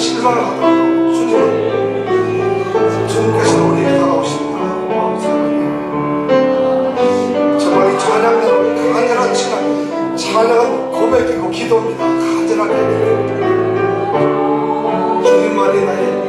실망을 하더라도 주님께서는 우리에게 다가오십니다. 정말 이 찬양은 간절한 찬양은 고백이고 기도입니다. 간절하게 주님만이 나의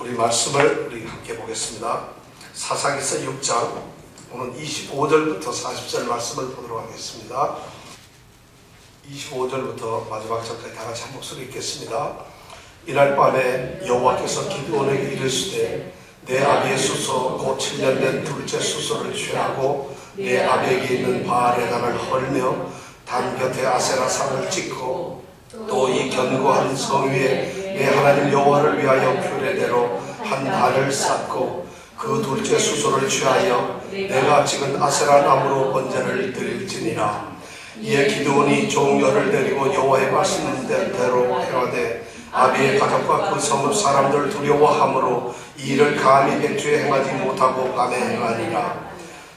우리 말씀을 우리 함께 보겠습니다. 사사기서 6장 오늘 25절부터 40절 말씀을 보도록 하겠습니다. 25절부터 마지막 절까지 다 같이 한 목소리 읽겠습니다. 이날 밤에 여호와께서 기드온에게 이르시되 내 아비의 수소 곧 7년 된 둘째 수소를 취하고 내 아비에게 있는 바알의 단을 헐며 단 곁에 아세라 상을 찍고 또 이 견고한 성 위에 내 하나님 여호와를 위하여 규례대로 한 단을 쌓고 그 둘째 수소를 취하여 내가 찍은 아세라 나무로 번제를 드릴지니라. 이에 기드온이 종려를 데리고 여호와의 말씀대로 행하되 아비의 가족과 그 성읍 사람들 두려워함으로 이 일을 감히 백주에 행하지 못하고 밤에 행하니라.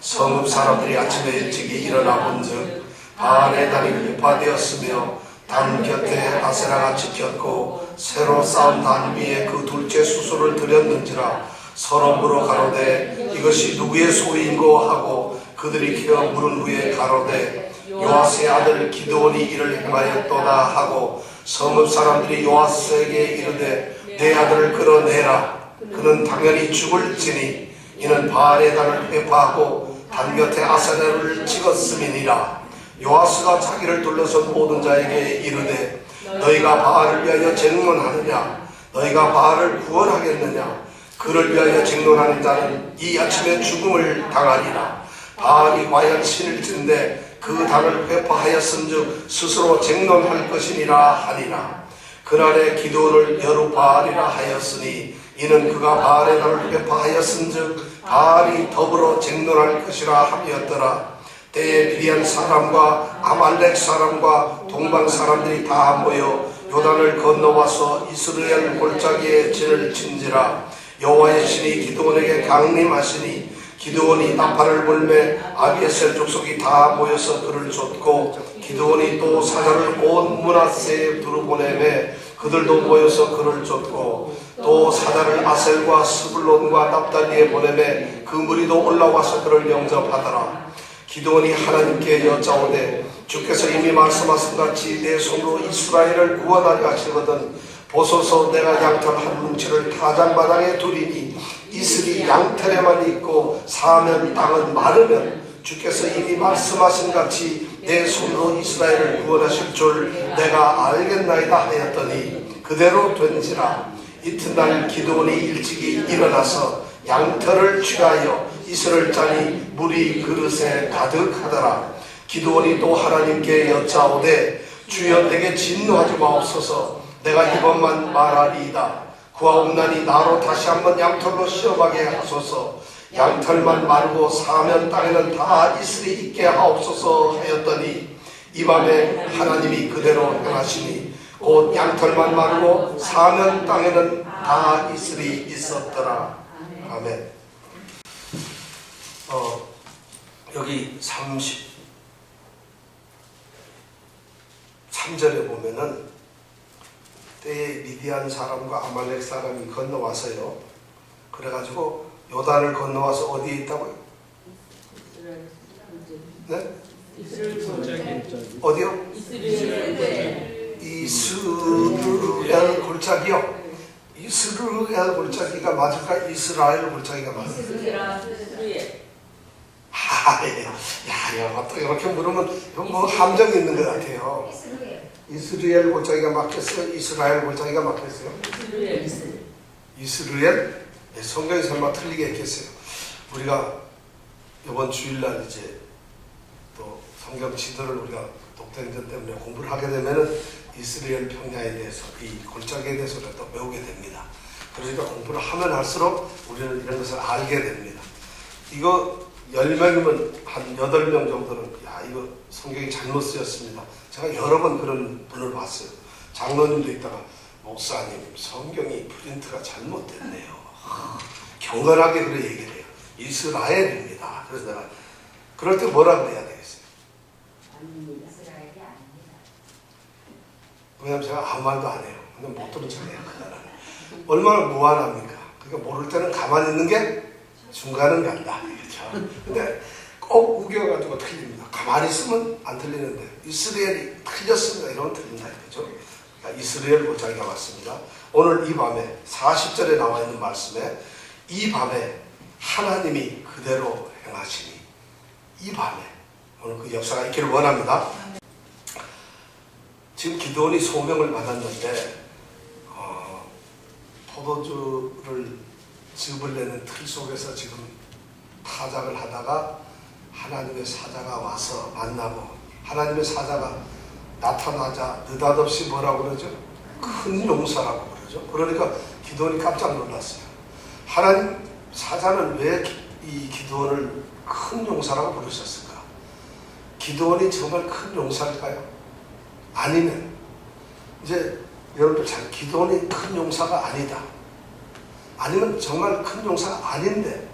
성읍 사람들이 아침에 일찍이 일어나 본즉 바알의 단이 회파되었으며 단 곁에 아세라가 찍혔고 새로 쌓은 단 위에 그 둘째 수소를 드렸는지라. 서로 물어 가로되 이것이 누구의 소인고 하고 그들이 기어 물은 후에 가로되 요아스의 아들 기드온이 이를 행하였도다 하고 성읍 사람들이 요아스에게 이르되 내 아들을 끌어내라. 그는 당연히 죽을지니 이는 바알의 단을 회파하고 단 곁에 아세라를 찍었음이니라. 요아스가 자기를 둘러선 모든 자에게 이르되 너희가 바알을 위하여 쟁론하느냐? 너희가 바알을 구원하겠느냐? 그를 위하여 쟁론하는 자는 이 아침에 죽음을 당하리라. 바알이 과연 신일진데 그 단을 회파하였은즉 스스로 쟁론할 것이니라 하니라. 그날에 기드온을 여루바알이라 하였으니 이는 그가 바알의 단을 회파하였은즉 바알이 더불어 쟁론할 것이라 함이었더라. 때에 미디안 사람과 아말렉 사람과 동방 사람들이 다 모여 요단을 건너와서 이스라엘 골짜기에 진을 친지라. 여호와의 신이 기드온에게 강림하시니 기드온이 나팔을 불매 아비에셀 족속이 다 모여서 그를 쫓고 기드온이 또 사자를 온 므낫세에 두루보내매 그들도 모여서 그를 쫓고 또 사자를 아셀과 스불론과 납달리에 보내매 그 무리도 올라와서 그를 영접하더라. 기드온이 하나님께 여짜오되 주께서 이미 말씀하신 같이 내 손으로 이스라엘을 구원하려 하시거든 보소서 내가 양털 한 뭉치를 타장바닥에 두리니 이슬이 양털에만 있고 사면 땅은 마르면 주께서 이미 말씀하신 같이 내 손으로 이스라엘을 구원하실 줄 내가 알겠나이다 하였더니 그대로 된지라. 이튿날 기드온이 일찍이 일어나서 양털을 취하여 이슬을 짜니 물이 그릇에 가득하더라. 기드온이 또 하나님께 여짜오되 주여 내게 진노하지 마옵소서. 내가 이번만 말하리이다. 구하옵나니 나로 다시 한번 양털로 시험하게 하소서. 양털만 마르고 사면 땅에는 다 이슬이 있게 하옵소서 하였더니 이 밤에 하나님이 그대로 행하시니 곧 양털만 마르고 사면 땅에는 다 이슬이 있었더라. 아멘. 여기 33절에 보면은 때에 미디안 사람과 아말렉 사람이 건너와서요. 그래가지고 요단을 건너와서 어디에 있다고요? 네? 어디요? 이 이스라엘 골짜기요. 이스라엘 골짜기가 맞을까? 이스라엘 골짜기가 맞을까? 야, 또 이렇게 물으면 뭐 함정이 있는 것 같아요. 이스라엘 골짜기가 맞겠어요? 이스라엘 골짜기가 맞겠어요? 이스라엘? 네, 성경이 설마 틀리게 했겠어요? 우리가 이번 주일날 이제 또 성경 지도를 우리가 독대행전 때문에 공부를 하게 되면은 이스라엘 평야에 대해서 이 골짜기에 대해서 또 배우게 됩니다. 그러니까 공부를 하면 할수록 우리는 이런 것을 알게 됩니다. 이거 10명이면 한 8명 정도는 야 이거 성경이 잘못 쓰였습니다. 제가 여러 번 그런 분을 봤어요. 장로님도 있다가 목사님 성경이 프린트가 잘못됐네요. 경건하게 그래 얘기를 해요. 이스라엘입니다. 그래서 내가 그럴 때 뭐라 그래야 되겠어요? 이스라엘이 아닙니다. 왜냐면 제가 아무 말도 안 해요. 근데 못 들은 척해요. 그 나라는. 얼마나 무한합니까? 그러니까 모를 때는 가만히 있는 게 중간은 간다. 그렇죠? 근데 꼭 우겨가지고 틀립니다. 가만히 있으면 안 틀리는데 이스라엘이 틀렸습니다. 이러면 틀린다. 그렇죠? 그러니까 이스라엘 골짜기가 맞습니다. 오늘 이 밤에 40절에 나와 있는 말씀에 이 밤에 하나님이 그대로 행하시니 이 밤에 오늘 그 역사가 있기를 원합니다. 지금 기드온이 소명을 받았는데 포도주를 즙을 내는 틀 속에서 지금 타작을 하다가 하나님의 사자가 와서 만나고 하나님의 사자가 나타나자 느닷없이 뭐라고 그러죠? 큰 용사라고 그러죠. 그러니까 기드온이 깜짝 놀랐어요. 하나님 사자는 왜 이 기드온을 큰 용사라고 부르셨을까? 기드온이 정말 큰 용사일까요? 아니면 이제 여러분들 잘 기드온이 큰 용사가 아니다. 아니면 정말 큰 용사가 아닌데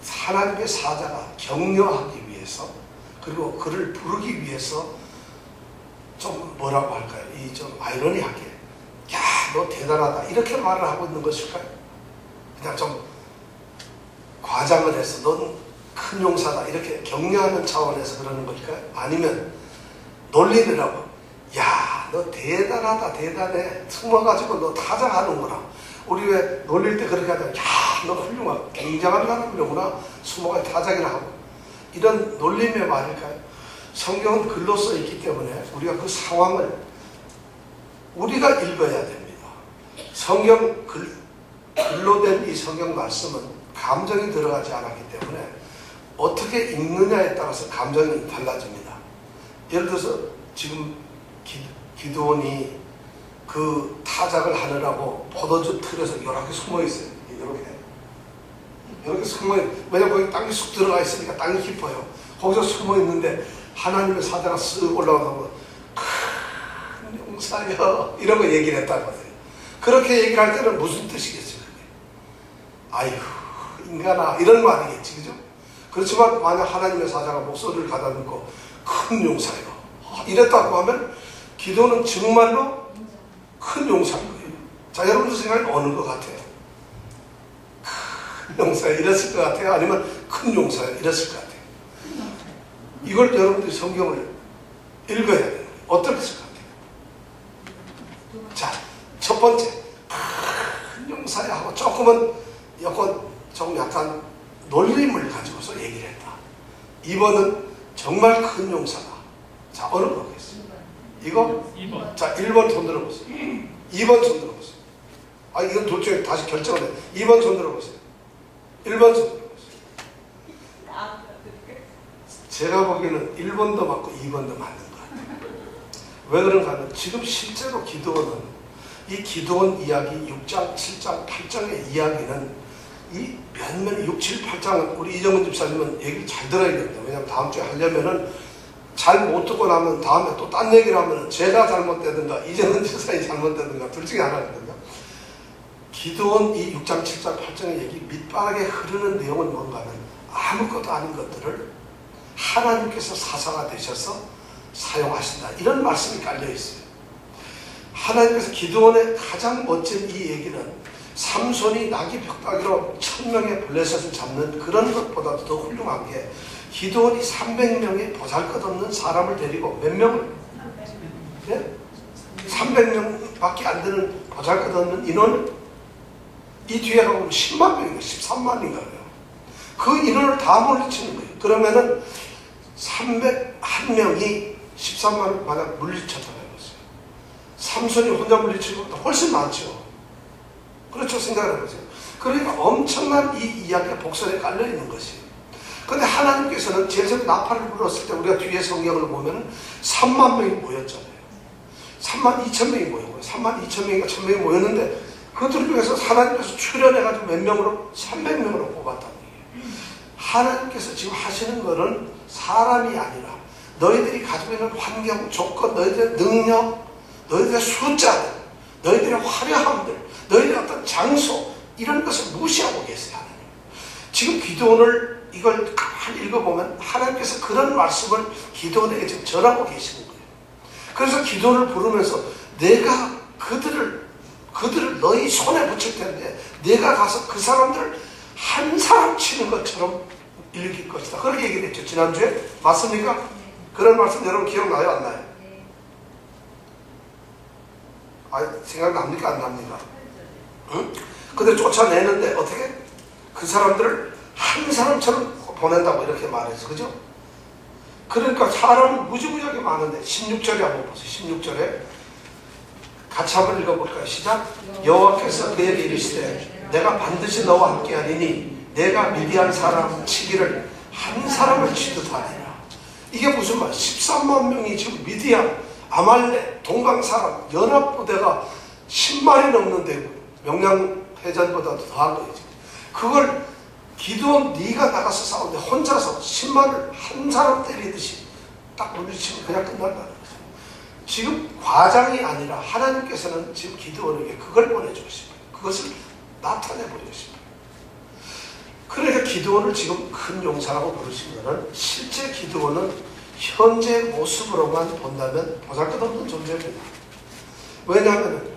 하나님의 사자가 격려하기 위해서 그리고 그를 부르기 위해서 좀 뭐라고 할까요? 이 좀 아이러니하게 야, 너 대단하다 이렇게 말을 하고 있는 것일까요? 그냥 좀 과장을 해서 넌 큰 용사다 이렇게 격려하는 차원에서 그러는 걸까요? 아니면 놀리느라고 야, 너 대단하다 대단해 숨어가지고 너 타작하는구나. 우리 왜 놀릴 때 그렇게 하잖아. 야, 너 훌륭하고 굉장한 사람이로구나. 숨어가 타작이나 하고 이런 놀림의 말일까요? 성경은 글로 써 있기 때문에 우리가 그 상황을 우리가 읽어야 됩니다. 성경 글로 된 이 성경 말씀은 감정이 들어가지 않았기 때문에 어떻게 읽느냐에 따라서 감정이 달라집니다. 예를 들어서 지금 기드온이 그 타작을 하느라고 포도주 틀에서 이렇게 숨어 있어요. 이렇게 숨어 있어요. 왜냐면 거기 땅이 쑥 들어가 있으니까 땅이 깊어요. 거기서 숨어 있는데 하나님의 사자가 쓱 올라오고 큰 용사여 이런 거 얘기를 했다고 하세요. 그렇게 얘기를 할 때는 무슨 뜻이겠어요? 아이고 인간아 이런 말이겠지, 그죠? 그렇지만 만약 하나님의 사자가 목소리를 가다듬고 큰 용사여 이랬다고 하면 기도는 정말로 큰 용사인 거예요. 자, 여러분들 생각이 어느 것 같아요? 큰 용사여 이랬을 것 같아요? 아니면 큰 용사여 이랬을 것 같아요? 이걸 여러분들이 성경을 읽어야 돼요. 어떻게 했을 것 같아요? 자, 첫 번째 큰 용사여 하고 조금은 좀 약간 놀림을 가지고서 얘기를 했다. 2번은 정말 큰 용사다. 자, 어느 거겠어요? 이거? 2번. 자, 1번 손 들어보세요. 2번 손 들어보세요. 아, 이건 둘 중에 다시 결정을 해요. 2번 손 들어보세요. 1번 손 들어보세요. 제가 보기에는 1번도 맞고 2번도 맞는 것 같아요. 왜 그런가 하면 지금 실제로 기드온은 이 기드온 이야기 6장, 7장, 8장의 이야기는 이 몇몇 6, 7, 8장은 우리 이정은 집사님은 얘기를 잘 들어야 됩니다. 왜냐하면 다음 주에 하려면은 잘 못 듣고 나면 다음에 또 딴 얘기를 하면은 제가 잘못되든가 이정은 집사님이 잘못되든가 둘 중에 하나거든요. 기드온 이 6장, 7장, 8장의 얘기 밑바닥에 흐르는 내용은 뭔가 하면 아무것도 아닌 것들을 하나님께서 사사가 되셔서 사용하신다. 이런 말씀이 깔려 있어요. 하나님께서 기드온의 가장 멋진 이 얘기는 삼손이 나귀 벽다귀로 1000명의 블레셋을 잡는 그런 것보다도 더 훌륭한 게 기드온이 300명의 보잘것없는 사람을 데리고 몇 명을? 네? 300명밖에 안 되는 보잘것없는 인원, 이 뒤에 가보면 10만 명인가 13만인가 그래요. 그 인원을 다 물리치는 거예요. 그러면은 301명이 13만을 만약 물리쳤다고 해봤어요. 삼손이 혼자 물리친 것보다 훨씬 많죠. 그렇죠? 생각을 해보세요. 그러니까 엄청난 이 이야기가 복선에 깔려 있는 것이에요. 근데 하나님께서는 제일 처음에 나팔을 불었을 때 우리가 뒤에 성경을 보면 3만 명이 모였잖아요. 3만 2천 명이 모였고요. 3만 2천 명인가 1천 명이 모였는데 그들 중에서 하나님께서 출연해가지고 몇 명으로? 300명으로 뽑았다는 얘기예요. 하나님께서 지금 하시는 것은 사람이 아니라 너희들이 가지고 있는 환경, 조건, 너희들의 능력, 너희들의 숫자들, 너희들의 화려함들, 너희들의 어떤 장소, 이런 것을 무시하고 계세요. 하나님. 지금 기도원을 이걸 가만히 읽어보면 하나님께서 그런 말씀을 기도원에게 지금 전하고 계시는 거예요. 그래서 기도를 부르면서 내가 그들을 너희 손에 붙일 텐데 내가 가서 그 사람들을 한 사람 치는 것처럼 일으킬 것이다. 그렇게 얘기를 했죠. 지난주에. 맞습니까? 네. 그런 말씀 여러분 기억나요? 안 나요? 네. 생각납니까? 안 납니까? 응? 근데 쫓아내는데 어떻게? 그 사람들을 한 사람처럼 보낸다고 이렇게 말해서, 그죠? 그러니까 사람은 무지무지하게 많은데 16절에 한번 보세요. 16절에 같이 한번 읽어볼까요? 시작. 여호와께서 그에게 이르시되 내가 반드시 너와 함께하리니 내가 미디안 사람 치기를 한 사람을 치듯 하리라. 이게 무슨 말? 13만 명이 지금 미디안, 아말렉, 동방 사람 연합부대가 10만이 넘는데 명량해전보다도 더한 거예요. 그걸 기도원 네가 나가서 싸우는데 혼자서 10만을 한 사람 때리듯이 딱 물리치면 그냥 끝난다는 거죠. 지금 과장이 아니라 하나님께서는 지금 기도원에게 그걸 보내주고 싶어요. 그것을 나타내버리고 싶어요. 그러니까 기도원을 지금 큰 용사라고 부르신 것은 실제 기도원은 현재 모습으로만 본다면 보잘것없는 존재입니다. 왜냐하면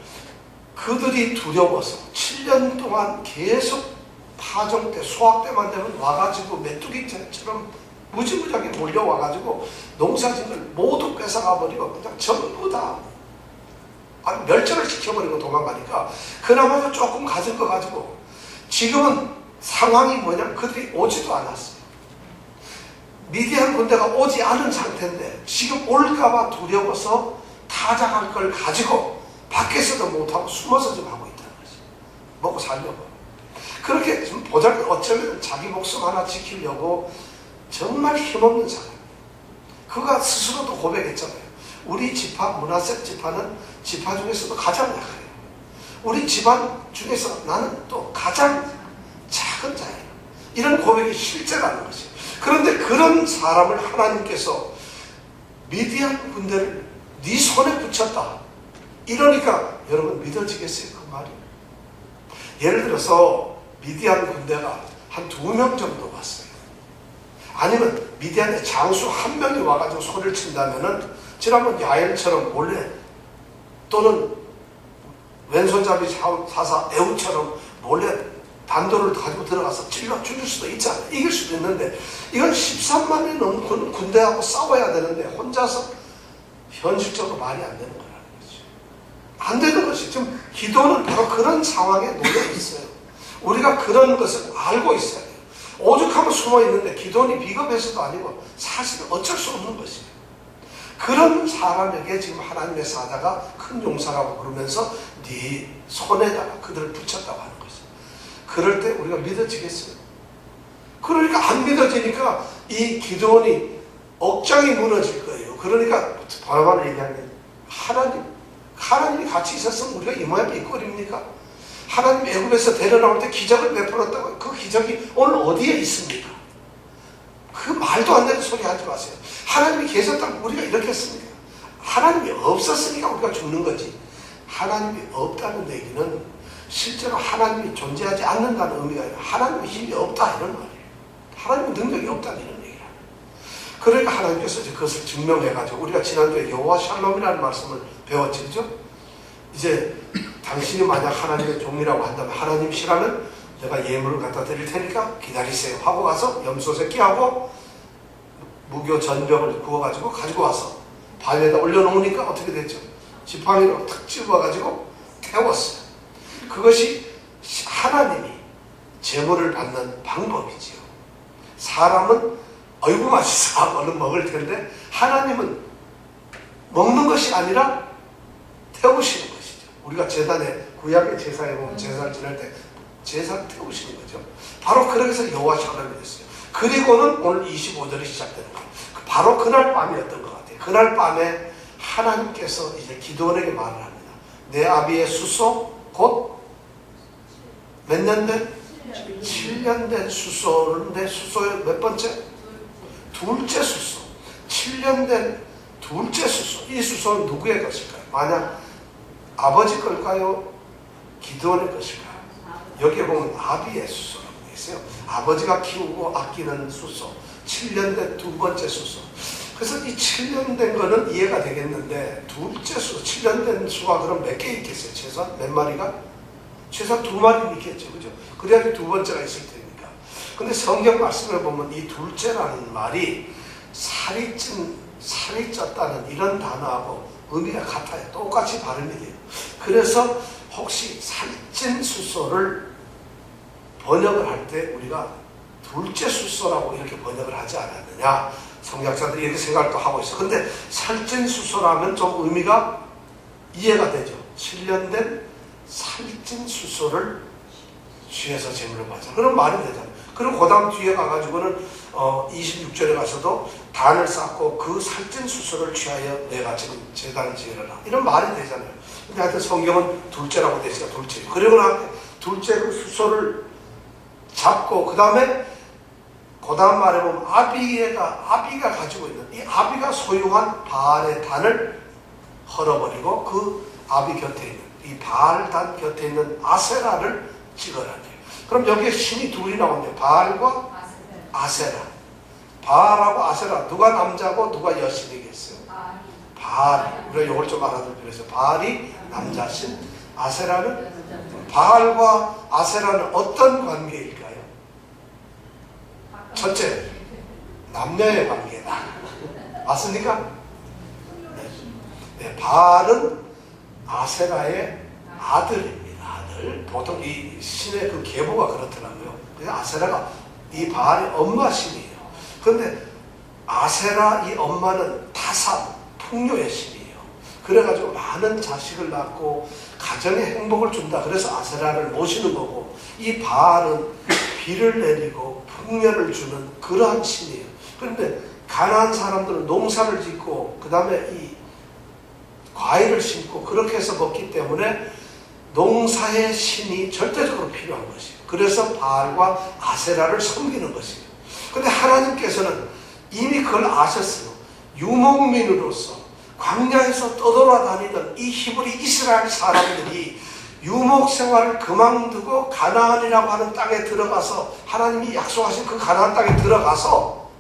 그들이 두려워서 7년 동안 계속 파종 때, 수확 때만 되면 와가지고 메뚜기처럼 무지무지하게 몰려와가지고 농사짓을 모두 뺏어가버리고 그냥 전부 다 멸절을 시켜버리고 도망가니까 그나마도 조금 가진 거 가지고 지금은 상황이 뭐냐? 그들이 오지도 않았어요. 미디안 군대가 오지 않은 상태인데 지금 올까봐 두려워서 타작할 걸 가지고 밖에서도 못하고 숨어서 좀 하고 있다는 거지. 먹고 살려고. 그렇게 좀 어쩌면 자기 목숨 하나 지키려고 정말 힘없는 사람. 그가 스스로도 고백했잖아요. 우리 지파, 므낫세 지파는 지파 중에서도 가장 약해요. 우리 집안 중에서 나는 또 가장 작은 자예요. 이런 고백이 실제라는 것이에요. 그런데 그런 사람을 하나님께서 미디안 군대를 네 손에 붙였다. 이러니까 여러분 믿어지겠어요? 그 말이? 예를 들어서 미디안 군대가 한 2명 정도 왔어요. 아니면 미디안의 장수 1명이 와가지고 소리를 친다면은 지난번 야엘처럼 몰래 또는 왼손잡이 사사 에우처럼 몰래 단도를 가지고 들어가서 찔러 죽일 수도 있잖아요. 이길 수도 있는데 이건 13만이 넘는 군대하고 싸워야 되는데 혼자서 현실적으로 말이 안 되는 거라는 거죠. 안 되는 것이 지금 기도는 바로 그런 상황에 놓여 있어요. 우리가 그런 것을 알고 있어야 돼요. 오죽하면 숨어 있는데 기도원이 비겁해서도 아니고 사실은 어쩔 수 없는 것이에요. 그런 사람에게 지금 하나님의 사자가 큰 용사라고 부르면서 네 손에다가 그들을 붙였다고 하는 것이에요. 그럴 때 우리가 믿어지겠어요? 그러니까 안 믿어지니까 이 기도원이 억장이 무너질 거예요. 그러니까 바라바를 얘기하는 하나님이 같이 있었으면 우리가 이 모양이 꼴입니까? 하나님 애굽에서 데려나올 때 기적을 베풀었다고. 그 기적이 오늘 어디에 있습니까? 그 말도 안 되는 소리 하지 마세요. 하나님이 계셨다면 우리가 이렇게 했습니까? 하나님이 없었으니까 우리가 죽는 거지. 하나님이 없다는 얘기는 실제로 하나님이 존재하지 않는다는 의미가 아니라 하나님의 힘이 없다 이런 말이에요. 하나님의 능력이 없다는 이런 얘기예요. 그러니까 하나님께서 이제 그것을 증명해가지고 우리가 지난주에 여호와 샬롬이라는 말씀을 배웠지, 그죠? 이제 당신이 만약 하나님의 종이라고 한다면 하나님이시라면 내가 예물을 갖다 드릴 테니까 기다리세요 하고 가서 염소 새끼하고 무교 전병을 구워가지고 가지고 와서 바위에다 올려놓으니까 어떻게 됐죠? 지팡이로 탁 집어가지고 태웠어요. 그것이 하나님이 제물을 받는 방법이지요. 사람은 어이구 맛있어 하고 얼른 먹을 텐데 하나님은 먹는 것이 아니라 태우시는 것이죠. 우리가 제단에 구약의 제사에 보면 제사를 지낼 때 제사를 태우시는 거죠. 바로 그렇게 해서 여호와시 하나님이 됐어요. 그리고는 오늘 25절이 시작되는 거예요. 바로 그날 밤이었던 것 같아요. 그날 밤에 하나님께서 이제 기드온에게 말을 합니다. 내 아비의 수소 곧 몇 년 된? 7년 된 수소인데 수소의 몇 번째? 둘째 수소. 7년 된 둘째 수소. 이 수소는 누구의 것일까요? 만약 아버지 걸까요? 기드온의 것일까요? 여기에 보면 아비의 수소라고 되어 있어요. 아버지가 키우고 아끼는 수소. 7년 된 두 번째 수소. 그래서 이 7년 된 거는 이해가 되겠는데 둘째 수, 7년 된 수가 그럼 몇 개 있겠어요? 최소한 몇 마리가? 최소한 2마리는 있겠죠. 그죠? 그래야지 두 번째가 있을 테니까. 근데 성경 말씀을 보면 이 둘째라는 말이 살이 쪘다는 이런 단어하고 의미가 같아요. 똑같이 발음이 돼요. 그래서 혹시 살찐 수소를 번역을 할 때 우리가 둘째 수소라고 이렇게 번역을 하지 않았느냐. 성경학자들이 이렇게 생각도 하고 있어요. 근데 살찐 수소라면 좀 의미가 이해가 되죠. 7년 된 살찐 수소를 취해서 제물을 받자. 그런 말이 되잖아요. 그리고 그 다음 뒤에 가가지고는 26절에 가서도 단을 쌓고 그 살찐 수소를 취하여 내가 지금 제단을 지으라. 이런 말이 되잖아요. 근데 하여튼 성경은 둘째라고 되어 있어요. 둘째. 그리고 나한테 둘째 그 수소를 잡고 그 다음에 그 다음 말에 보면 아비가 가지고 있는 이 아비가 소유한 바알의 단을 헐어버리고 그 아비 곁에 있는 이 바알 단 곁에 있는 아세라를 찍어라. 그럼 여기에 신이 둘이 나오는데 바알과 아세라. 바알하고 아세라 누가 남자고 누가 여신이겠어요? 바알. 우리가 이걸 좀 알아둘 필요 있어요. 바알이 남자신, 아세라는 바알과 아세라는 어떤 관계일까요? 첫째, 남녀의 관계다. 맞습니까? 네, 바알은 아세라의 아들입니다. 보통 이 신의 그 계보가 그렇더라고요. 그래서 아세라가 이 바알의 엄마 신이에요. 그런데 아세라 이 엄마는 타산, 풍요의 신이에요. 그래가지고 많은 자식을 낳고 가정에 행복을 준다. 그래서 아세라를 모시는 거고 이 바알은 비를 내리고 풍년을 주는 그러한 신이에요. 그런데 가난한 사람들은 농사를 짓고 그 다음에 이 과일을 심고 그렇게 해서 먹기 때문에 농사의 신이 절대적으로 필요한 것이에요. 그래서 바알과 아세라를 섬기는 것이에요. 그런데 하나님께서는 이미 그걸 아셨어요. 유목민으로서 광야에서 떠돌아다니던 이 히브리 이스라엘 사람들이 유목 생활을 그만두고 가나안이라고 하는 땅에 들어가서 하나님이 약속하신 그 가나안 땅에 들어가서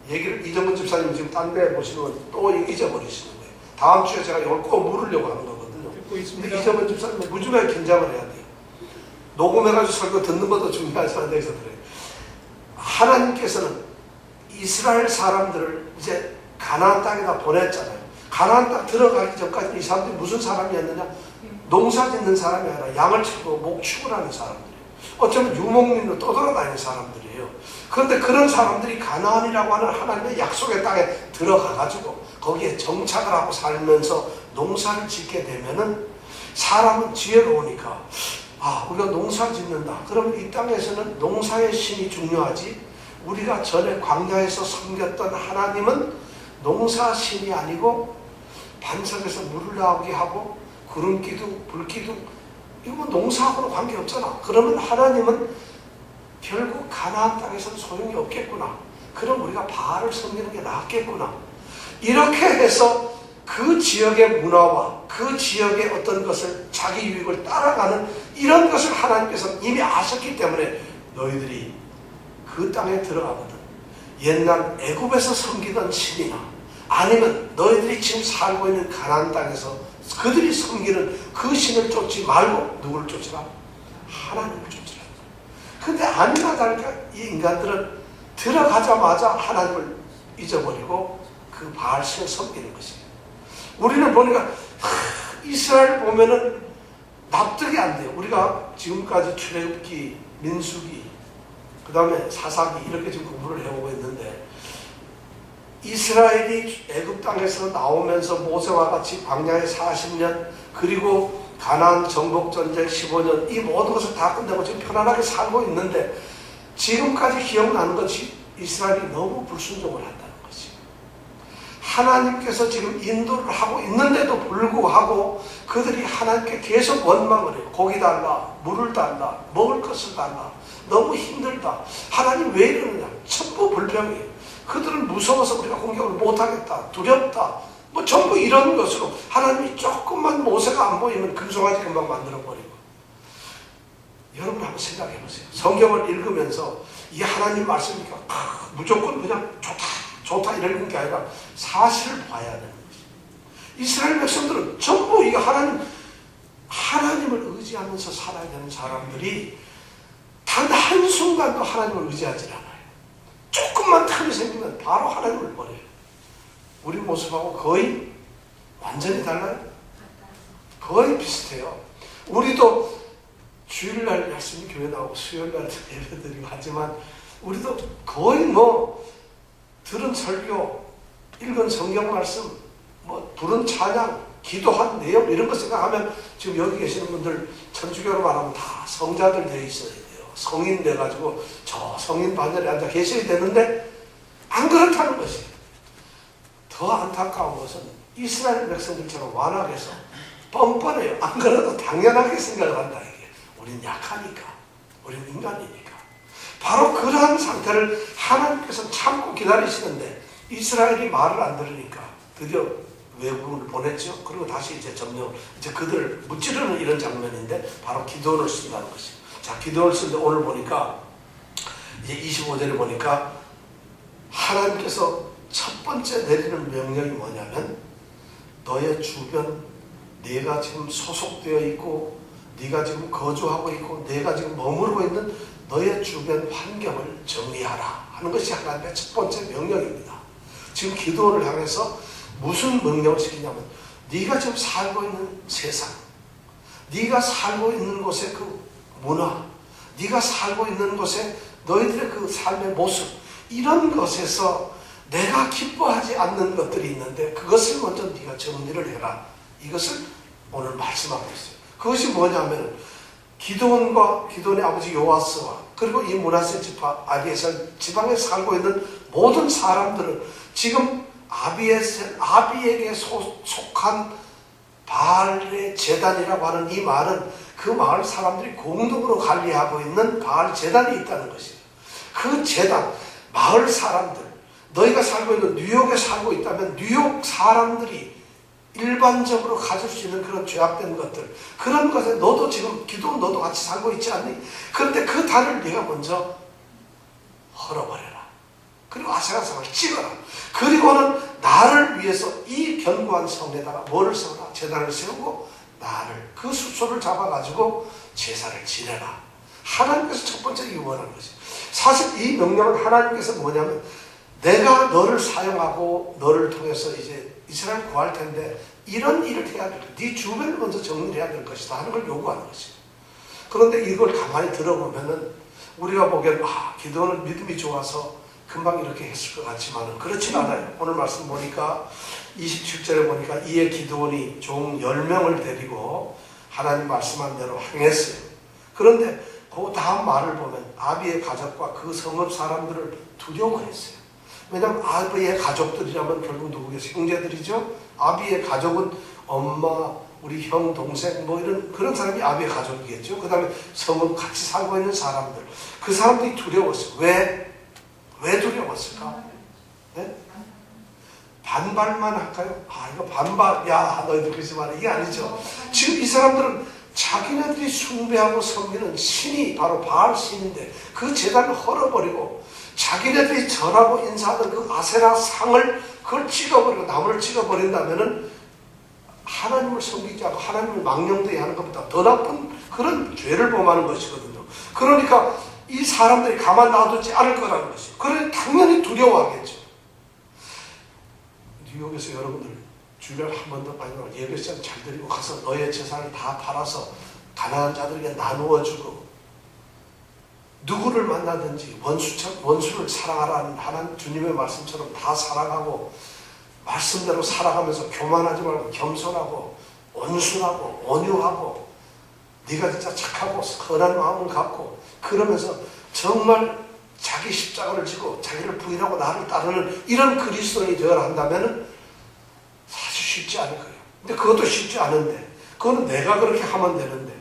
얘기를 이정근 집사님 지금 딴 데 보시면 또 잊어버리시는 거예요. 다음 주에 제가 이걸 꼭 물으려고 하는 거거든요. 근데 이정근 집사님 무지하게 긴장을 해야 돼요. 녹음해가지고 설교 듣는 것도 중요한 사람들에서 그래요. 하나님께서는 이스라엘 사람들을 이제 가나안 땅에다 보냈잖아요. 가나안 땅 들어가기 전까지 이 사람들이 무슨 사람이었느냐? 농사 짓는 사람이 아니라 양을 치고 목축을 하는 사람들이에요. 어쩌면 유목민으로 떠돌아다니는 사람들이에요. 그런데 그런 사람들이 가나안이라고 하는 하나님의 약속의 땅에 들어가가지고 거기에 정착을 하고 살면서 농사를 짓게 되면은 사람은 지혜로우니까 우리가 농사 짓는다. 그러면 이 땅에서는 농사의 신이 중요하지 우리가 전에 광야에서 섬겼던 하나님은 농사 신이 아니고 반석에서 물을 나오게 하고 구름기둥, 불기둥 이거 뭐 농사하고는 관계없잖아. 그러면 하나님은 결국 가나안 땅에서는 소용이 없겠구나. 그럼 우리가 바알을 섬기는 게 낫겠구나. 이렇게 해서 그 지역의 문화와 그 지역의 어떤 것을 자기 유익을 따라가는 이런 것을 하나님께서 이미 아셨기 때문에 너희들이 그 땅에 들어가거든 옛날 애굽에서 섬기던 신이나 아니면 너희들이 지금 살고 있는 가나안 땅에서 그들이 섬기는 그 신을 쫓지 말고 누구를 쫓으라? 하나님을 쫓으라. 근데 아니나 다를까 이 인간들은 들어가자마자 하나님을 잊어버리고 그 바알 신을 섬기는 것이에요. 우리는 보니까 이스라엘 보면은 납득이 안 돼요. 우리가 지금까지 출애굽기, 민수기, 그 다음에 사사기 이렇게 지금 공부를 해오고 있는데, 이스라엘이 애굽 땅에서 나오면서 모세와 같이 광야에 40년, 그리고 가나안 정복 전쟁 15년, 이 모든 것을 다 끝내고 지금 편안하게 살고 있는데, 지금까지 기억나는 것이 이스라엘이 너무 불순종을 한다는 것이. 하나님께서 지금 인도를 하고 있는데도 불구하고 그들이 하나님께 계속 원망을 해요. 고기 달라, 물을 달라, 먹을 것을 달라, 너무 힘들다, 하나님 왜 이러느냐, 전부 불평이에요. 그들은 무서워서 우리가 공격을 못하겠다, 두렵다, 뭐 전부 이런 것으로 하나님이 조금만 모세가 안 보이면 금송아지 금방 만들어버리고. 여러분 한번 생각해 보세요. 성경을 읽으면서 이 하나님 말씀이니까 무조건 그냥 좋다 이러는 게 아니라 사실을 봐야 되는 거죠. 이스라엘 백성들은 전부 이 하나님을 의지하면서 살아야 되는 사람들이 단 한순간도 하나님을 의지하지 않아요. 조금만 틈이 생기면 바로 하나님을 버려요. 우리 모습하고 거의 완전히 달라요. 거의 비슷해요. 우리도 주일날 열심히 교회 나오고 수요일날 예배드리고 하지만 우리도 거의 들은 설교, 읽은 성경 말씀, 부른 찬양, 기도한 내용 이런 거 생각하면 지금 여기 계시는 분들 천주교로 말하면 다 성자들 되어 있어야 돼요. 성인 돼가지고 저 성인 반열에 앉아 계셔야 되는데 안 그렇다는 것이. 더 안타까운 것은 이스라엘 백성들처럼 완악해서 뻔뻔해요. 안 그래도 당연하게 생각을 한다 이게. 우린 약하니까, 우린 인간이니까. 바로 그러한 상태를 하나님께서 참고 기다리시는데 이스라엘이 말을 안 들으니까 드디어 외국을 보냈죠. 그리고 다시 이제 그들을 무찌르는 이런 장면인데 바로 기도원을 쓴다는 것이에요. 자, 기도원을 쓰는데 오늘 보니까 이제 25절에 보니까 하나님께서 첫 번째 내리는 명령이 뭐냐면, 너의 주변, 네가 지금 소속되어 있고 네가 지금 거주하고 있고 네가 지금 머무르고 있는 너의 주변 환경을 정리하라 하는 것이 하나님의 첫 번째 명령입니다. 지금 기도를 향해서 무슨 명령을 시키냐면, 네가 지금 살고 있는 세상, 네가 살고 있는 곳의 그 문화, 네가 살고 있는 곳의 너희들의 그 삶의 모습, 이런 것에서 내가 기뻐하지 않는 것들이 있는데 그것을 먼저 네가 정리를 해라. 이것을 오늘 말씀하고 있어요. 그것이 뭐냐면, 기드온과 기드온의 아버지 요아스와 그리고 이 므낫세 지파 아비에셀 지방에 살고 있는 모든 사람들은 지금 아비에게 속한 바알의 제단이라고 하는 이 말은 그 마을 사람들이 공동으로 관리하고 있는 바알 제단이 있다는 것이에요. 그 제단, 마을 사람들, 너희가 살고 있는 뉴욕에 살고 있다면 뉴욕 사람들이 일반적으로 가질 수 있는 그런 죄악된 것들, 그런 것에 너도 지금 기도는 너도 같이 살고 있지 않니? 그런데 그 단을 네가 먼저 헐어버려라. 그리고 아세라상을 찍어라. 그리고는 나를 위해서 이 견고한 성에다가 뭐를 세워라? 제단을 세우고 나를, 그 숙소를 잡아가지고 제사를 지내라. 하나님께서 첫 번째 유언한 것이. 사실 이 명령은 하나님께서 뭐냐면, 내가 너를 사용하고 너를 통해서 이제 이스라엘 구할 텐데 이런 일을 해야 될, 네 주변을 먼저 정리를 해야 될 것이다 하는 걸 요구하는 것이에요. 그런데 이걸 가만히 들어보면은 우리가 보기엔 기도는 믿음이 좋아서 금방 이렇게 했을 것 같지만은 그렇진 않아요. 오늘 말씀 보니까 27절에 보니까 이에 기드온이 종 10명을 데리고 하나님 말씀한 대로 행했어요. 그런데 그 다음 말을 보면 아비의 가족과 그 성읍 사람들을 두려워했어요. 왜냐하면 아비의 가족들이라면 결국 누구겠어요? 형제들이죠. 아비의 가족은 엄마, 우리 형, 동생 이런 그런 사람이 아비의 가족이겠죠. 그 다음에 성읍 같이 살고 있는 사람들, 그 사람들이 두려웠어요. 왜 두려웠을까? 네? 반발만 할까요? 이거 반발, 야 너희들 그러지 마라, 이게 아니죠. 지금 이 사람들은 자기네들이 숭배하고 섬기는 신이 바로 바알 신인데 그 제단을 헐어버리고 자기네들이 절하고 인사하던 그 아세라 상을 그걸 찍어버리고 나무를 찍어버린다면은 하나님을 섬기지 않고 하나님을 망령되이 하는 것보다 더 나쁜 그런 죄를 범하는 것이거든요. 그러니까 이 사람들이 가만 놔두지 않을 거라는 것이에요. 그러니 당연히 두려워하겠죠. 뉴욕에서 여러분들 주일날 한 번도 마지막으로 예배시간 잘 드리고 가서 너의 재산을 다 팔아서 가난한 자들에게 나누어 주고, 누구를 만나든지 원수를 사랑하라는 하나님 주님의 말씀처럼 다 사랑하고 말씀대로 살아가면서 교만하지 말고 겸손하고 온순하고 온유하고 네가 진짜 착하고 선한 마음을 갖고 그러면서 정말 자기 십자가를 지고 자기를 부인하고 나를 따르는 이런 그리스도인이 되어야 한다면 사실 쉽지 않을 거예요. 근데 그것도 쉽지 않은데, 그거는 내가 그렇게 하면 되는데,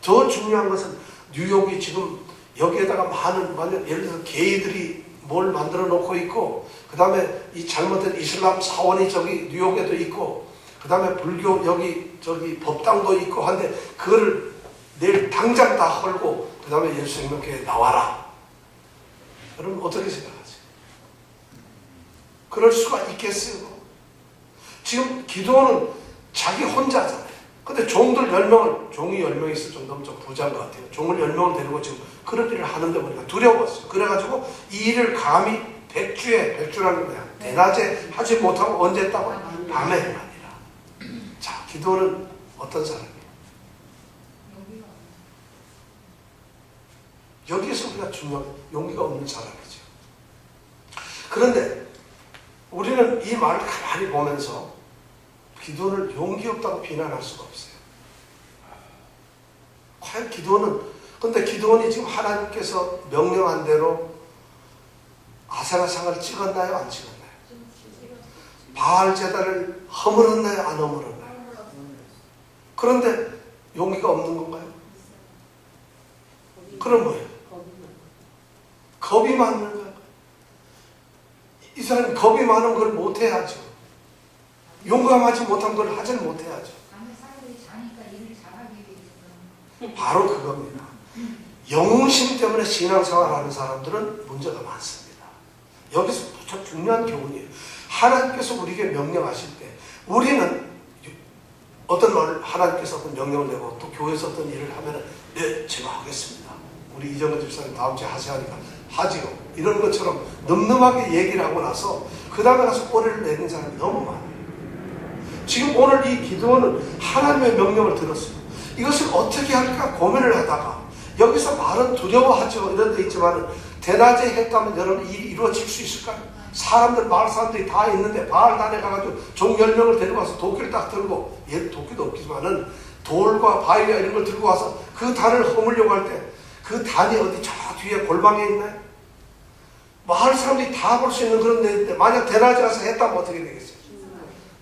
더 중요한 것은 뉴욕이 지금 여기에다가 많은 예를 들어서 게이들이 뭘 만들어 놓고 있고, 그 다음에 이 잘못된 이슬람 사원이 저기 뉴욕에도 있고, 그 다음에 불교 저기 법당도 있고 한데, 그거를 내일 당장 다 헐고 그 다음에 예수생명교회에 나와라. 여러분 어떻게 생각하세요? 그럴 수가 있겠어요? 지금 기도는 자기 혼자잖아요. 근데 종들 10명을, 종이 10명 있을 정도면 좀 부자인 것 같아요. 종을 10명을 데리고 지금 그런 일을 하는데 보니까 두려웠어요. 그래가지고 이 일을 감히 백주라는 거야. 대낮에 하지 못하고 언제 했다고? 밤에 아니라. 자, 기도는 어떤 사람이에요? 여기에서 우리가 중요한 용기가 없는 사람이죠. 그런데 우리는 이 말을 가만히 보면서 기도를 용기 없다고 비난할 수가 없어요. 과연 기도는, 근데 기도원이 지금 하나님께서 명령한 대로 아세라상을 찍었나요? 안 찍었나요? 바알 제단을 허물었나요? 안 허물었나요? 그런데 용기가 없는 건가요? 그럼 뭐예요? 겁이 많은 거예요. 이 사람이 겁이 많은 걸 못해야죠. 용감하지 못한 걸 하지는 못해야죠. 바로 그겁니다. 영웅심 때문에 신앙생활하는 사람들은 문제가 많습니다. 여기서 무척 중요한 교훈이에요. 하나님께서 우리에게 명령하실 때 우리는 어떤 말을 하나님께서 어떤 명령을 내고 또 교회에서 어떤 일을 하면 네, 제가 하겠습니다. 우리 이정근 집사님 다음 주에 하시니까 하지요. 이런 것처럼 늠름하게 얘기를 하고 나서 그 다음에 가서 꼬리를 내는 사람이 너무 많아요. 지금 오늘 이 기도는 하나님의 명령을 들었어요. 이것을 어떻게 할까 고민을 하다가 여기서 말은 두려워하죠. 이런 데 있지만 대낮에 했다면 여러분 일이 이루어질 수 있을까요? 마을 사람들이 다 있는데 바알단에 가가지고 종 10명을 데리고 와서 도끼를 딱 들고, 얘 도끼도 없지만은 돌과 바위가 이런 걸 들고 와서 그 단을 허물려고 할 때 그 단이 어디 저 뒤에 골방에 있나요? 마을 사람들이 다 볼 수 있는 그런 데인데 만약 대낮에 가서 했다면 어떻게 되겠어요?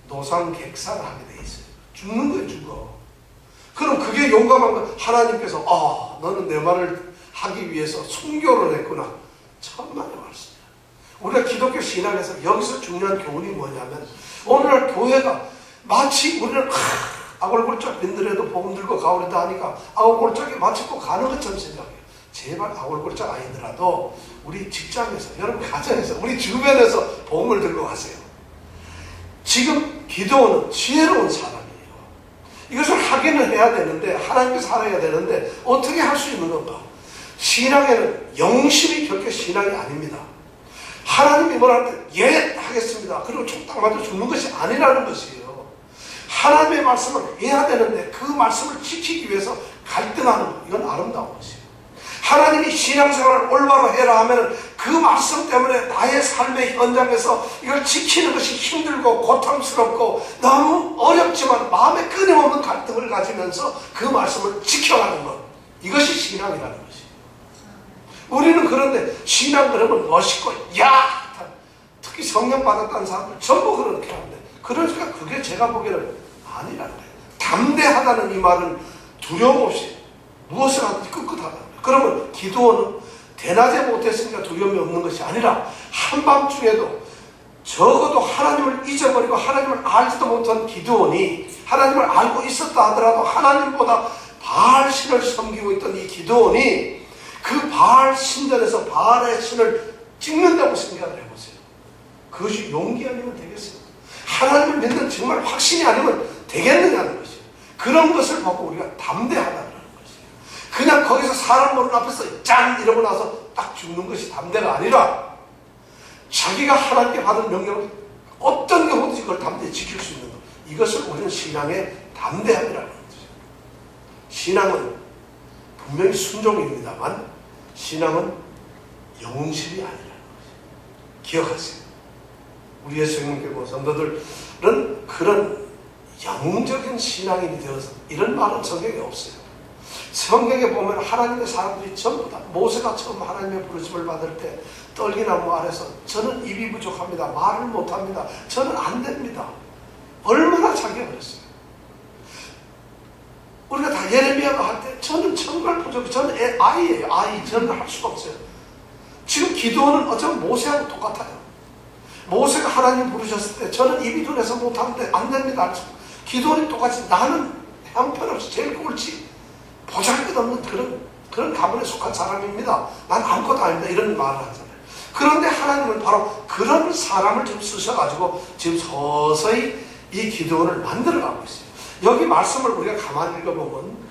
노상객사를 하게 돼 있어요. 죽는 거예요, 죽어. 그럼 그게 용감한 거. 하나님께서 너는 내 말을 하기 위해서 순교를 했구나. 천만의 말씀이야. 우리가 기독교 신앙에서 여기서 중요한 교훈이 뭐냐면 오늘날 교회가 마치 우리는 아골골짝 빈들에도 복음 들고 가오리다 하니까 아골골짝에 마치 꼭 가는 것처럼 생각해요. 제발 아골골짝 아니더라도 우리 직장에서, 여러분 가정에서, 우리 주변에서 복음을 들고 가세요. 지금 기도는 지혜로운 사람이에요. 이것을 하기는 해야 되는데 하나님께서 하셔야 되는데 어떻게 할 수 있는 건가? 신앙에는 영심이 결코 신앙이 아닙니다. 하나님이 뭐라 할 때 예 하겠습니다. 그리고 총 딱 맞아 죽는 것이 아니라는 것이에요. 하나님의 말씀을 해야 되는데 그 말씀을 지키기 위해서 갈등하는 것, 이건 아름다운 것이에요. 하나님이 신앙생활을 올바로 해라 하면 그 말씀 때문에 나의 삶의 현장에서 이걸 지키는 것이 힘들고 고통스럽고 너무 어렵지만 마음에 끊임없는 갈등을 가지면서 그 말씀을 지켜가는 것, 이것이 신앙이라는 것이에요. 우리는 그런데 신앙 그러면 멋있고 특히 성령 받았다는 사람들 전부 그렇게 하는데, 그러니까 그게 제가 보기에는 아니라는 거예요. 담대하다는 이 말은 두려움 없이 무엇을 하든지 꿋꿋하다는 거예요. 그러면 기도는 대낮에 못했으니까 두려움이 없는 것이 아니라 한밤중에도 적어도 하나님을 잊어버리고 하나님을 알지도 못한 기도원이 하나님을 알고 있었다 하더라도 하나님보다 바알 신을 섬기고 있던 이 기도원이 그 바알 신전에서 바알의 신을 찍는다고 생각을 해보세요. 그것이 용기 아니면 되겠어요? 하나님을 믿는 정말 확신이 아니면 되겠느냐는 것이에요. 그런 것을 보고 우리가 담대하다는 것이에요. 그냥 거기서 사람 보는 앞에서 짠 이러고 나서 딱 죽는 것이 담대가 아니라 자기가 하나님께 받은 명령을 어떤 경우든지 그걸 담대히 지킬 수 있는 것, 이것을 우리는 신앙의 담대함이라고 하는 거죠. 신앙은 분명히 순종입니다만 신앙은 영웅심이 아니라는 거죠. 기억하세요. 우리의 성령교회 성도들은 그런 영웅적인 신앙인이 되어서 이런 말은 성경에 없어요. 성경에 보면 하나님의 사람들이 전부 다 모세가 처음 하나님의 부르심을 받을 때 떨기나무 아래서 저는 입이 부족합니다. 말을 못합니다. 저는 안 됩니다. 얼마나 자기가 그랬어요. 우리가 다 예레미야가 할 때 저는 정말 부족해요. 저는 아이예요. 아이. 저는 할 수가 없어요. 지금 기도는 어쩌면 모세하고 똑같아요. 모세가 하나님 부르셨을 때 저는 입이 둔해서 못하는데 안 됩니다. 기도는 똑같이 나는 형편없이 제일 꼴찌 보잘것없는 그런 가문에 속한 사람입니다. 난 아무것도 아닙니다. 이런 말을 하잖아요. 그런데 하나님은 바로 그런 사람을 지금 쓰셔가지고 지금 서서히 이 기도원을 만들어가고 있어요. 여기 말씀을 우리가 가만히 읽어보면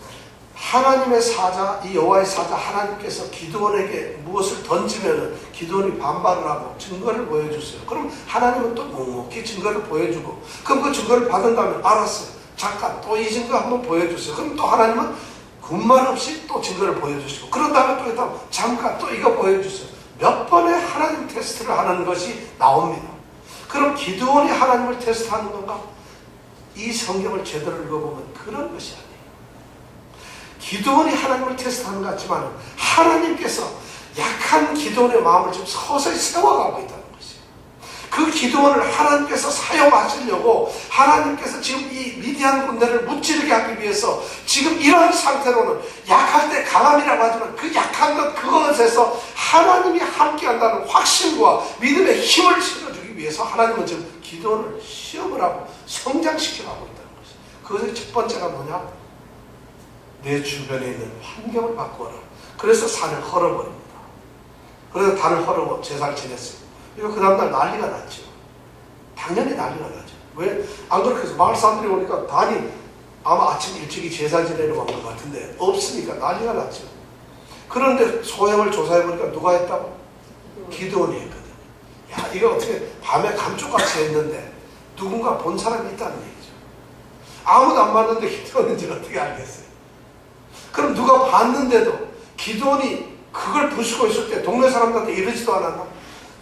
하나님의 사자, 이 여호와의 사자 하나님께서 기드온에게 무엇을 던지면은 기드온이 반발을 하고 증거를 보여주세요. 그럼 하나님은 또 묵묵히 증거를 보여주고, 그럼 그 증거를 받은다면 알았어요. 잠깐 또 이 증거 한번 보여주세요. 그럼 또 하나님은 군말 없이 또 증거를 보여주시고, 그런 다음에 또 있다면 잠깐 또 이거 보여주세요. 몇 번의 하나님 테스트를 하는 것이 나옵니다. 그럼 기드온이 하나님을 테스트하는 건가? 이 성경을 제대로 읽어보면 그런 것이 아니에요. 기드온이 하나님을 테스트하는 것 같지만 하나님께서 약한 기드온의 마음을 지금 서서히 세워가고 있다는 것이에요. 그 기드온을 하나님께서 사용하시려고 하나님께서 지금 이 미디안 군대를 무찌르게 하기 위해서 지금 이런 상태로는 약할 때 강함이라고 하지만 그 약한 것 그것에서 하나님이 함께한다는 확신과 믿음의 힘을 실어주기 위해서 하나님은 지금 기드온을 시험을 하고 성장시켜가고 있다는 것이에요. 그것의 첫 번째가 뭐냐? 내 주변에 있는 환경을 바꾸어라. 그래서 산을 헐어버립니다. 그래서 단을 헐어고 제사를 지냈어요. 이거 그 다음날 난리가 났죠. 당연히 난리가 나죠. 왜? 안 그렇게 해서 마을 사람들이 오니까 단이 아마 아침 일찍이 제사 지내러 온 것 같은데 없으니까 난리가 났죠. 그런데 소형을 조사해보니까 누가 했다고? 기드온이 했거든. 야, 이거 어떻게 밤에 감쪽같이 했는데 누군가 본 사람이 있다는 얘기죠. 아무도 안 봤는데 기드온인지 어떻게 알겠어요? 그럼 누가 봤는데도 기드온이 그걸 부수고 있을 때 동네 사람들한테 이러지도 않았나?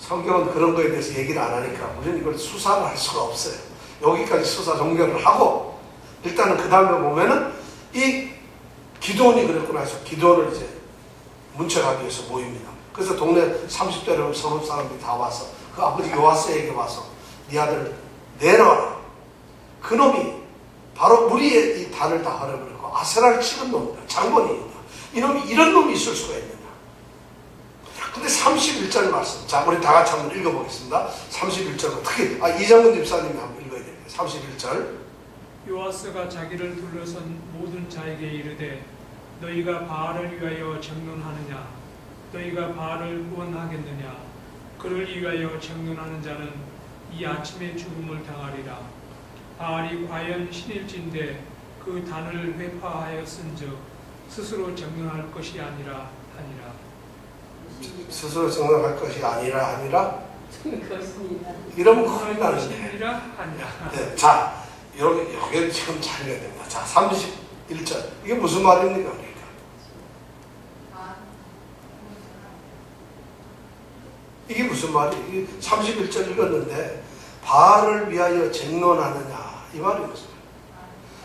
성경은 그런 거에 대해서 얘기를 안 하니까 우리는 이걸 수사를 할 수가 없어요. 여기까지 수사 종결을 하고 일단은 그 다음에 보면은 이 기드온이 그랬구나 해서 기드온을 이제 문책하기 위해서 모입니다. 그래서 동네 30대로 서울 사람들이 다 와서 그 아버지 요아스에게 와서 네 아들을 내놔라. 그놈이 바로 우리의 이 단을 다 헐어버렸고 아세라를 찍은 놈이다. 장본인이다. 이놈이 이런 놈이 있을 수가 있느냐. 근데 31절 말씀. 자, 우리 다 같이 한번 읽어보겠습니다. 31절. 특히 이장근 집사님이 한번 읽어야 됩니다. 31절. 요아스가 자기를 둘러선 모든 자에게 이르되 너희가 바알을 위하여 정론하느냐? 너희가 바알을 구원하겠느냐? 그를 위하여 정론하는 자는 이 아침에 죽음을 당하리라. 바알이 과연 신일진데 그 단을 회파하였은즉 스스로 정론할 것이 아니라 하니라. 스스로 정론할 것이 아니라 이러면 큰일 나는데. 네, 자, 여기 지금 잘 읽어야 됩니다. 자, 31절. 이게 무슨 말입니까? 그러니까. 이게 무슨 말이에요? 31절 읽었는데 바알을 위하여 쟁론하느냐 이 말이 무슨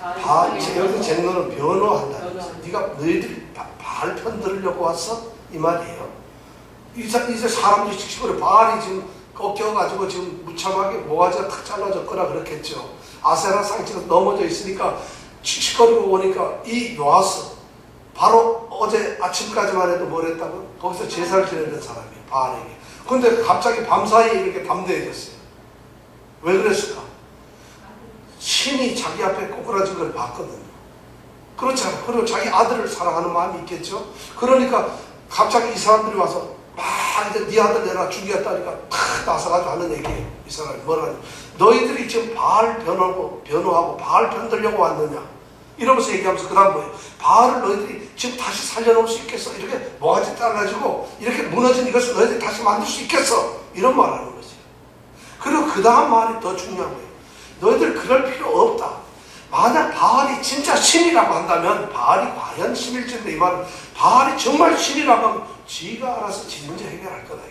말이에요? 여기서 쟁론은 변호한다는 거죠. 너희들이 바알 편 들으려고 왔어? 이 말이에요. 이제 사람들이 씩씩거려 바알이 지금 꺾여가지고 지금 무참하게 모가지가 탁 잘라졌거나 그렇겠죠. 아세라 상처가 넘어져 있으니까 씩씩거리고 오니까 이 요아스 바로 어제 아침까지만 해도 뭘 했다고? 거기서 제사를 지내는 사람이에요. 바알에게. 근데 갑자기 밤사이에 이렇게 담대해졌어요. 왜 그랬을까? 신이 자기 앞에 꼬꾸라진 걸 봤거든요. 그렇잖아요. 그리고 자기 아들을 사랑하는 마음이 있겠죠. 그러니까 갑자기 이 사람들이 와서 막 이제 네 아들 내가 죽였다니까 탁 나서가지고 하는 얘기예요. 이 사람이 뭐라냐? 너희들이 지금 바알 변호하고 바알 편들려고 왔느냐? 이러면서 얘기하면서 그 다음 뭐예요? 바알을 너희들이 지금 다시 살려놓을 수 있겠어? 이렇게 모가지 잘라가지고 이렇게 무너진 이것을 너희들이 다시 만들 수 있겠어? 이런 말 하는 거지. 그리고 그 다음 말이 더 중요한 거예요. 너희들 그럴 필요 없다. 만약 바알이 진짜 신이라고 한다면 바알이 과연 신일진데 이 말은 바알이 정말 신이라고 하면 지가 알아서 지 문제 해결할 거다.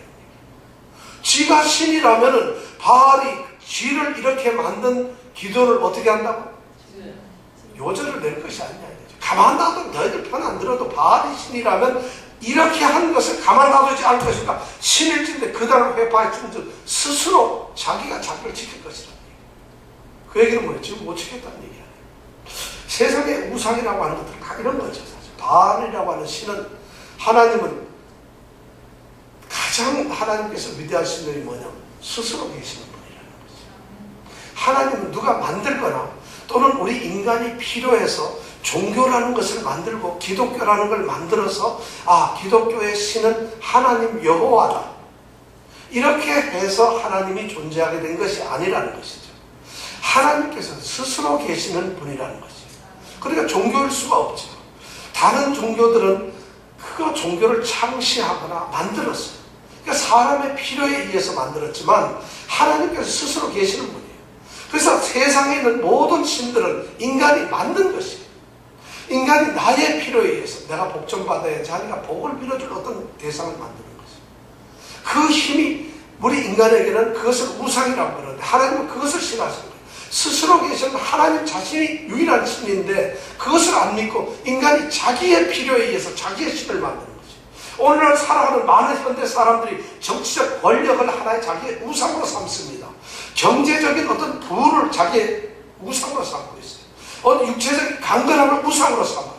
지가 신이라면은 바알이 쥐를 이렇게 만든 기도를 어떻게 한다고? 요절을 낼 것이 아니냐 이거죠. 가만 놔도 너희들 편 안 들어도 바알이 신이라면 이렇게 한 것을 가만 놔두지 않을 것이니까 신일진데 그달을 회파했으면 스스로 자기가 자기를 지킬 것이다. 그 얘기는 뭐예요? 지금 못 지켰다는 얘기야. 세상의 우상이라고 하는 것들은 다 이런 거죠. 사실 바알이라고 하는 신은 하나님은 가장 하나님께서 위대하신 분이 뭐냐면 스스로 계시는 분이라는 거죠. 하나님은 누가 만들거나 또는 우리 인간이 필요해서 종교라는 것을 만들고 기독교라는 걸 만들어서 기독교의 신은 하나님 여호와다 이렇게 해서 하나님이 존재하게 된 것이 아니라는 것이죠. 하나님께서 스스로 계시는 분이라는 것이죠. 그러니까 종교일 수가 없죠. 다른 종교들은 그 종교를 창시하거나 만들었어요. 그러니까 사람의 필요에 의해서 만들었지만 하나님께서 스스로 계시는 분이에요. 그래서 세상에 있는 모든 신들은 인간이 만든 것이에요. 인간이 나의 필요에 의해서 내가 복 좀 받아야지 하니까 복을 빌어줄 어떤 대상을 만드는 것이에요. 그 힘이 우리 인간에게는 그것을 우상이라고 그러는데 하나님은 그것을 싫어하시는 거예요. 스스로 계시는 하나님 자신이 유일한 신인데 그것을 안 믿고 인간이 자기의 필요에 의해서 자기의 신을 만드는 거죠. 오늘날 살아가는 많은 현대 사람들이 정치적 권력을 하나의 자기의 우상으로 삼습니다. 경제적인 어떤 부를 자기의 우상으로 삼고 있어요. 어떤 육체적인 강건함을 우상으로 삼아요.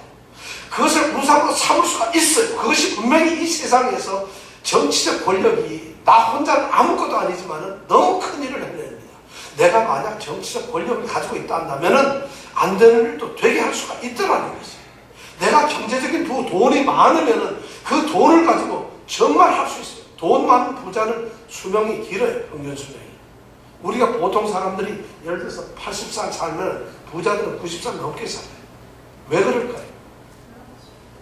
그것을 우상으로 삼을 수가 있어요. 그것이 분명히 이 세상에서 정치적 권력이 나 혼자는 아무것도 아니지만 너무 큰 일을 해냅니다. 내가 만약 정치적 권력을 가지고 있다 한다면 안 되는 일도 되게 할 수가 있더라는 것이에요. 내가 경제적인 돈이 많으면 그 돈을 가지고 정말 할 수 있어요. 돈 많은 부자는 수명이 길어요. 평균 수명이. 우리가 보통 사람들이 예를 들어서 80살 살면 부자들은 90살 넘게 살아요. 왜 그럴까요?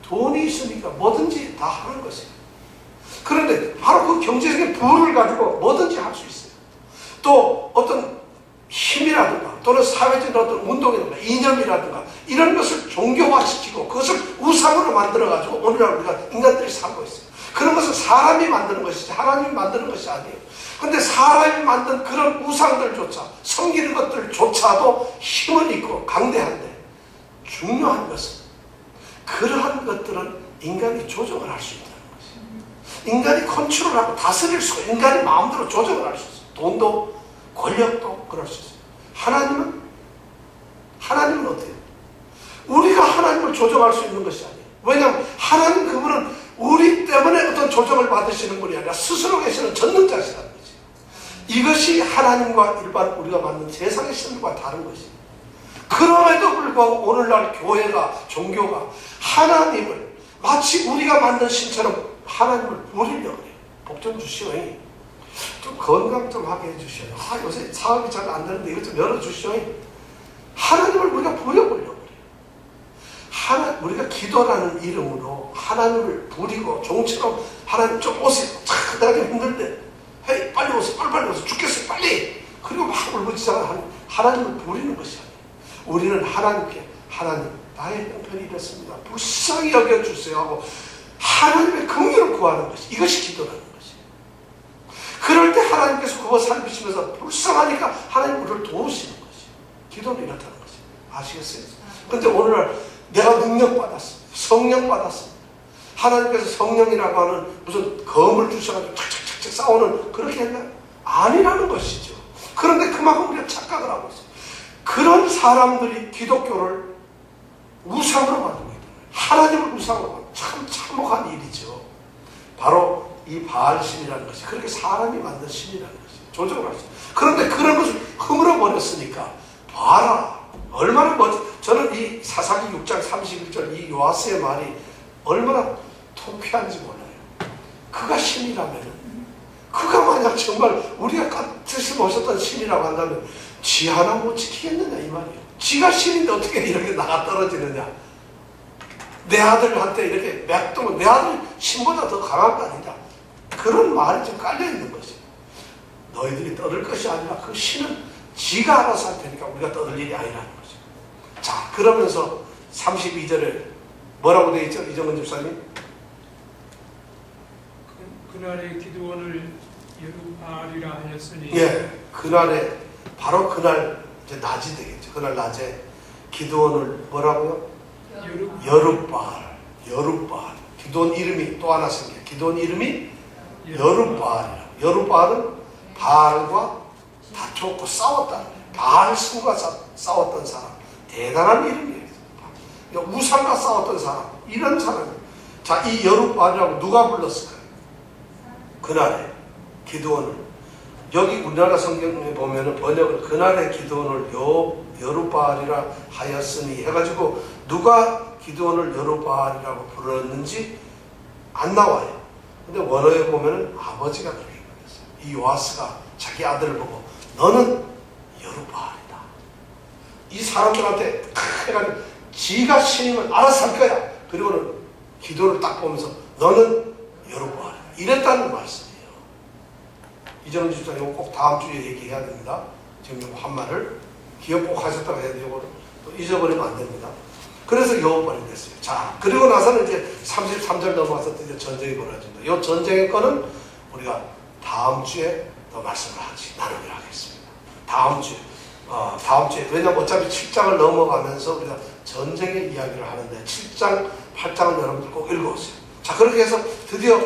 돈이 있으니까 뭐든지 다 하는 것이에요. 그런데 바로 그 경제적인 부를 가지고 뭐든지 할 수 있어요. 또 어떤 힘이라든가 또는 사회적인 어떤 운동이라든가 이념이라든가 이런 것을 종교화시키고 그것을 우상으로 만들어가지고 오늘날 우리가 인간들이 살고 있어요. 그런 것은 사람이 만드는 것이지 하나님이 만드는 것이 아니에요. 그런데 사람이 만든 그런 우상들조차 섬기는 것들조차도 힘은 있고 강대한데 중요한 것은 그러한 것들은 인간이 조정을 할 수 있다는 것이에요. 인간이 컨트롤하고 다스릴 수가 인간이 마음대로 조정을 할 수 있어요. 돈도 권력도 그럴 수 있어요. 하나님은 어때요? 우리가 하나님을 조정할 수 있는 것이 아니에요. 왜냐하면 하나님 그분은 우리 때문에 어떤 조정을 받으시는 분이 아니라 스스로 계시는 전능자시라는 거죠. 이것이 하나님과 일반 우리가 만든 세상의 신들과 다른 것이에요. 그럼에도 불구하고 오늘날 교회가 종교가 하나님을 마치 우리가 만든 신처럼 하나님을 부리려고 해요. 복 좀 주시오. 좀 건강 좀 하게 해주시오. 요새 사업이 잘 안 되는데 이것 좀 열어주시오. 하나님을 우리가 부려보려고 해요. 우리가 기도라는 이름으로 하나님을 부리고 종처럼 하나님 좀 오세요. 내가 좀 힘든데 헤이 빨리 오세요. 빨리 오세요. 죽겠어요. 빨리. 그리고 막 울부짖어서 하나님을 부리는 것이 아니에요. 우리는 하나님께 하나님 나의 형편이 이렇습니다. 불쌍히 여겨주세요 하고 하나님의 긍휼을 구하는 것이 이것이 기도라는 것이에요. 그럴 때 하나님께서 그거 살피시면서 불쌍하니까 하나님 우리를 도우시는 것이에요. 기도는 이렇다는 것이에요. 아시겠어요? 그런데 오늘날 내가 능력 받았습니다. 성령 받았습니다. 하나님께서 성령이라고 하는 무슨 검을 주셔가지고 착착착착 싸우는 그렇게 했나요? 아니라는 것이죠. 그런데 그만큼 우리가 착각을 하고 있어요. 그런 사람들이 기독교를 우상으로 만들고 있다. 하나님을 우상으로 만들고 참 참혹한 일이죠. 바로 이 바알신이라는 것이 그렇게 사람이 만든 신이라는 것이 조정을 할 수 있어요. 그런데 그런 것을 허물어 버렸으니까 봐라 얼마나 저는 이 사사기 6장 31절 이 요아스의 말이 얼마나 통쾌한지 몰라요. 그가 신이라면 그가 만약 정말 우리가 같이 모셨던 신이라고 한다면 지 하나 못 지키겠느냐 이 말이에요. 지가 신인데 어떻게 이렇게 나가 떨어지느냐. 내 아들한테 이렇게 맥동을 내 아들 신보다 더 강한 거 아니냐. 그런 말이 좀 깔려있는 것이에요. 너희들이 떠들 것이 아니라 그 신은 지가 알아서 할 테니까 우리가 떠들 일이 아니라는 거죠. 자, 그러면서 32절에 뭐라고 되어 있죠? 이정은 집사님? 그날에 기드온을 여룻바알이라 하였으니 예, 그날에 바로 그날 이제 낮이 되겠죠. 그날 낮에 기드온을 뭐라고요? 여룻바알. 기드온 이름이 또 하나 생겨요. 기드온 이름이 여룻바알이라. 여룻바알은 바알과 다투었고 싸웠다. 바알 신과 싸웠던 사람. 대단한 이름이에요. 우상과 싸웠던 사람. 이런 사람이에요. 자, 이 여룻바알이라고 누가 불렀을까요? 그날에 기드온을. 여기 우리나라 성경에 보면은 번역을 그날의 기드온을 여룻바알이라 하였으니 해가지고 누가 기드온을 여룻바알이라고 불렀는지 안 나와요. 근데 원어에 보면은 아버지가 그렇게 불렀어요. 이 요아스가 자기 아들을 보고 너는 여룻바알이다. 이 사람들한테 해가지고 지가 신임을 알아서 할 거야. 그리고는 기도를 딱 보면서 너는 여룻바알이다. 이랬다는 말씀이에요. 이정은 집사님 꼭 다음 주에 얘기해야 됩니다. 지금 요 한 말을 기억 꼭 하셨다고 해야 되고 또 잊어버리면 안 됩니다. 그래서 여호발이 됐어요. 자, 그리고 나서는 이제 33절 넘어가서 드디어 전쟁이 벌어집니다. 이 전쟁의 거는 우리가 다음 주에 더 말씀을 나누기로 하겠습니다. 다음 주에. 왜냐면 어차피 7장을 넘어가면서 우리가 전쟁의 이야기를 하는데 7장, 8장은 여러분들 꼭 읽어오세요. 자, 그렇게 해서 드디어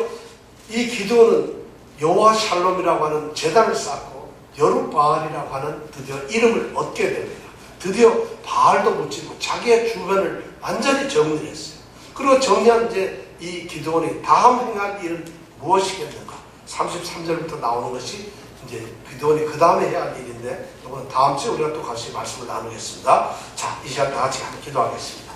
이 기드온은 여호와 샬롬이라고 하는 제단을 쌓고 여룻바알이라고 하는 드디어 이름을 얻게 됩니다. 드디어 바알도 묻히고 자기의 주변을 완전히 정리를 했어요. 그리고 정리한 이제 이 기드온이 다음 행할 일은 무엇이겠는가? 33절부터 나오는 것이 이제 기드온이 그 다음에 해야 할 일인데 이거는 다음 주에 우리가 또 같이 말씀을 나누겠습니다. 자, 이 시간 다 같이 기도하겠습니다.